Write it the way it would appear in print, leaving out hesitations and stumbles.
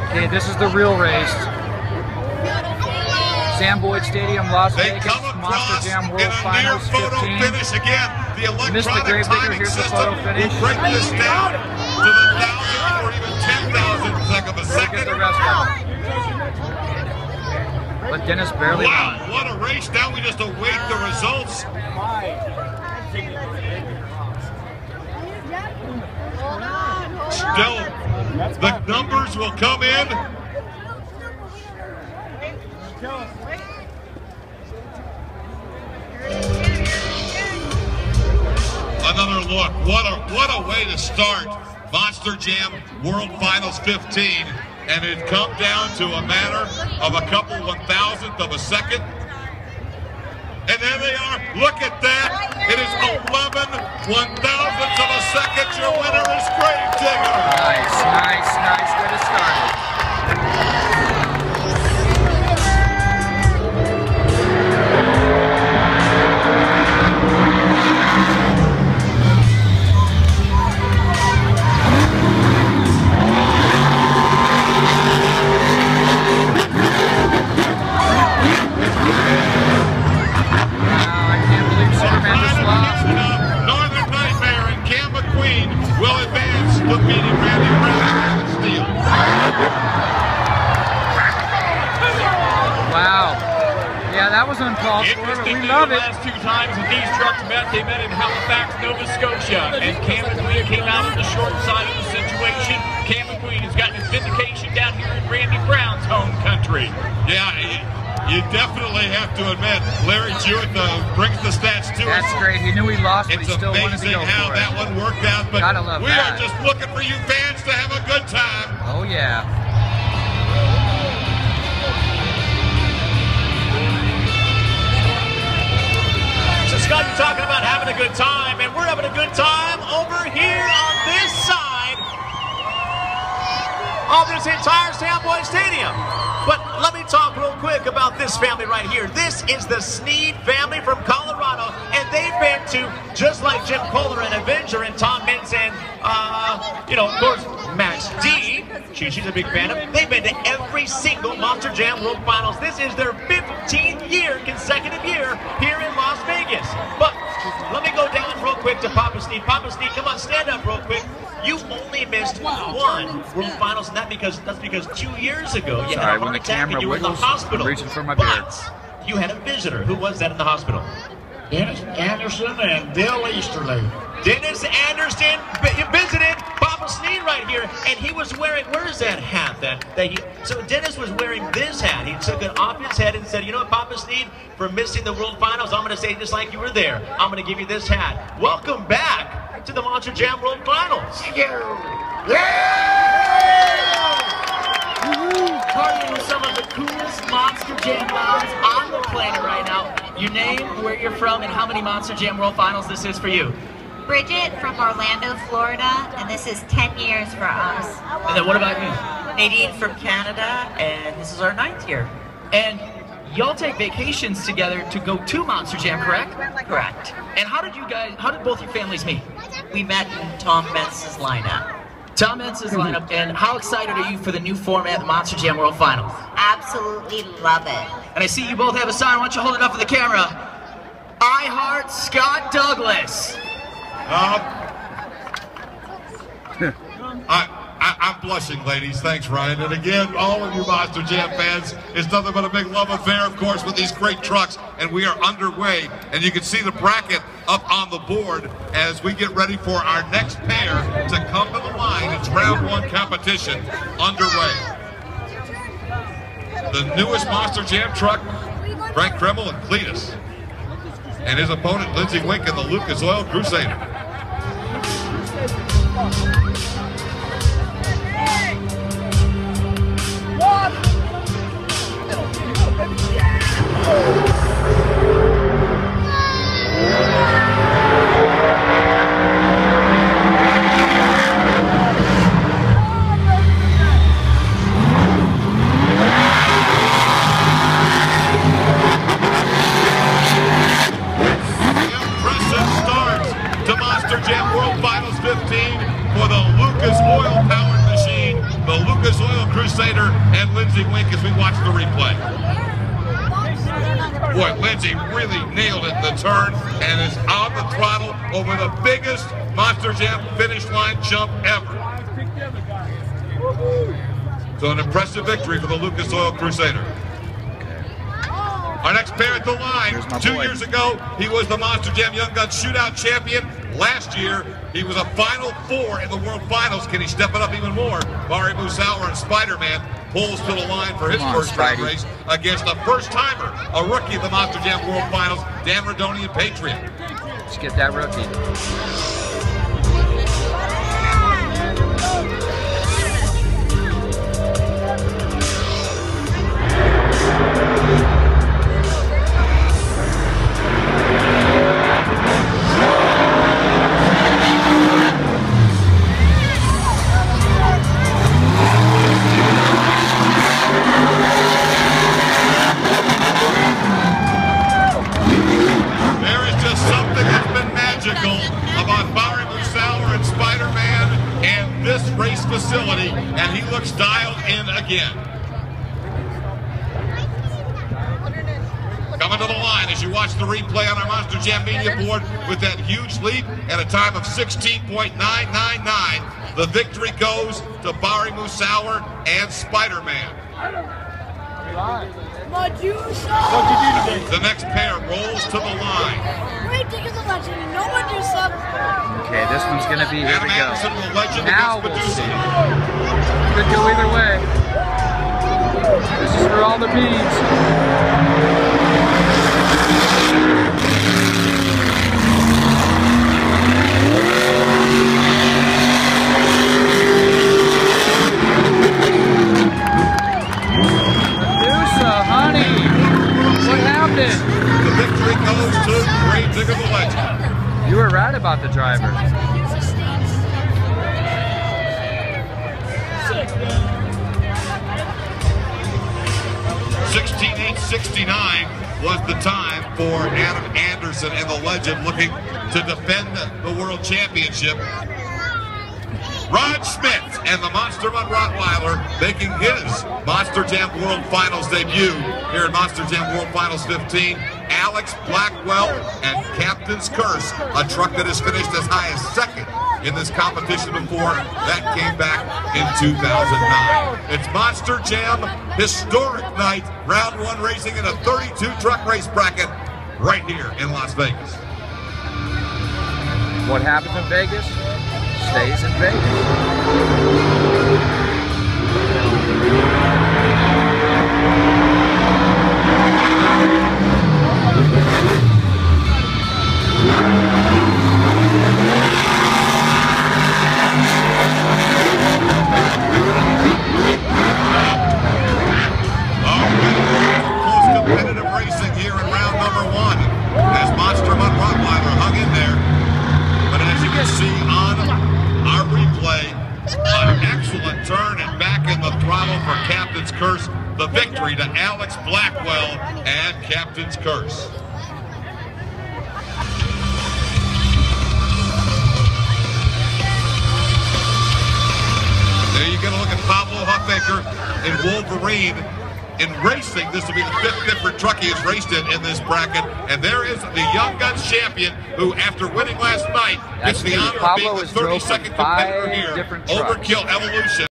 Okay, this is the real race. Sam Boyd Stadium, Las Vegas, Monster Jam World Finals 15. Finish again. The electronic timing system will break this down to the 1,000th or even 10,000th of a second. The rest of it. But Dennis barely won. Wow, what a race. Now we just await the results. Still, the numbers will come in. Another look. What a way to start Monster Jam World Finals 15, and it come down to a matter of a couple 1,000th of a second. And there they are. Look at that. It is 11 1,000ths of a second. Your winner is Gravedigger. Nice. Way to start it. That was uncalled for, but we love it. The last two times that these trucks met, they met in Halifax, Nova Scotia, and Cam McQueen came out on the short side of the situation. Cam McQueen has gotten his vindication down here in Randy Brown's home country. Yeah, you definitely have to admit, Larry Jewett brings the stats to us. That's great. He knew he lost, but he still wanted to go for it. It's amazing how that one worked out, but we are just looking for you fans to have a good time. Oh, yeah. Scott, you're talking about having a good time, and we're having a good time over here on this side of this entire Sam Boyd Stadium. But let me talk real quick about this family right here. This is the Sneed family from Colorado, and they've been to, just like Jim Kohler and Avenger and Tom Mintz and, of course, Max D. She's a big fan of. They've been to every single Monster Jam World Finals. This is their 15th consecutive year here in Las Vegas. But let me go down real quick to Papa Sneed. Papa Sneed, come on, stand up real quick. You only missed one World Finals, and that's because 2 years ago you had a heart attack and you were in the hospital. I'm reaching for my beer. But you had a visitor. Who was that in the hospital? Dennis Anderson and Bill Easterly. Dennis Anderson visited Papa Sneed right here, and he was wearing, where is that hat so Dennis was wearing this hat. He took it off his head and said, you know what, Papa Sneed, for missing the World Finals, I'm going to say just like you were there, I'm going to give you this hat. Welcome back to the Monster Jam World Finals. Thank you. Partying with some of the coolest Monster Jam moms on the planet right now. Your name, where you're from, and how many Monster Jam World Finals this is for you. Bridget from Orlando, Florida, and this is 10 years for us. And then what about you? Nadine from Canada, and this is our 9th year. And y'all take vacations together to go to Monster Jam, correct? Correct. And how did both your families meet? We met in Tom Mentz's lineup. Tom Mentz's lineup, and how excited are you for the new format, the Monster Jam World Finals? Absolutely love it. And I see you both have a sign. Why don't you hold it up for the camera? I heart Scott Douglas. I'm blushing, ladies. Thanks, Ryan. And again, all of you Monster Jam fans, it's nothing but a big love affair, of course, with these great trucks. And we are underway. And you can see the bracket up on the board as we get ready for our next pair to come to the line. It's round one competition underway. The newest Monster Jam truck, Frank Kreml and Cletus. And his opponent, Lindsey Wink and the Lucas Oil Crusader. Impressive start to Monster Crusader and Lindsey Wink as we watch the replay. Boy, Lindsey really nailed it in the turn and is on the throttle over the biggest Monster Jam finish line jump ever. So an impressive victory for the Lucas Oil Crusader. Our next pair at the line, 2 years ago, he was the Monster Jam Young Guns Shootout champion. Last year, he was a Final Four in the World Finals. Can he step it up even more? Bari Musauer and Spider-Man pulls to the line for his first round race against the first-timer, a rookie of the Monster Jam World Finals, Dan Radonian Patriot. Let's get that rookie. About Bari Musauer and Spider-Man and this race facility, and he looks dialed in again. Coming to the line as you watch the replay on our Monster Jam media board with that huge lead at a time of 16.999. The victory goes to Bari Musauer and Spider-Man. The next pair rolls to the line. Okay, this one's going to be, here we go. Now we'll see. Could go either way. This is for all the beads. Medusa, honey, what happened? The victory goes to Grave Digger the Legend. You were right about the driver. 16:869 was the time for Adam Anderson and the Legend looking to defend the World Championship. Rod Schmidt and the Monster Mutt Rottweiler making his Monster Jam World Finals debut here at Monster Jam World Finals 15. Alex Blackwell and Captain's Curse, a truck that has finished as high as second in this competition before. That came back in 2009. It's Monster Jam historic night, round one racing in a 32 truck race bracket right here in Las Vegas. What happens in Vegas stays in Vegas. Captain's Curse, the victory to Alex Blackwell and Captain's Curse. There you get a look at Pablo Huffaker in Wolverine. In racing, this will be the fifth different truck he has raced in this bracket. And there is the Young Guns champion who, after winning last night, gets the honor of being the 32nd competitor here. Overkill Evolution.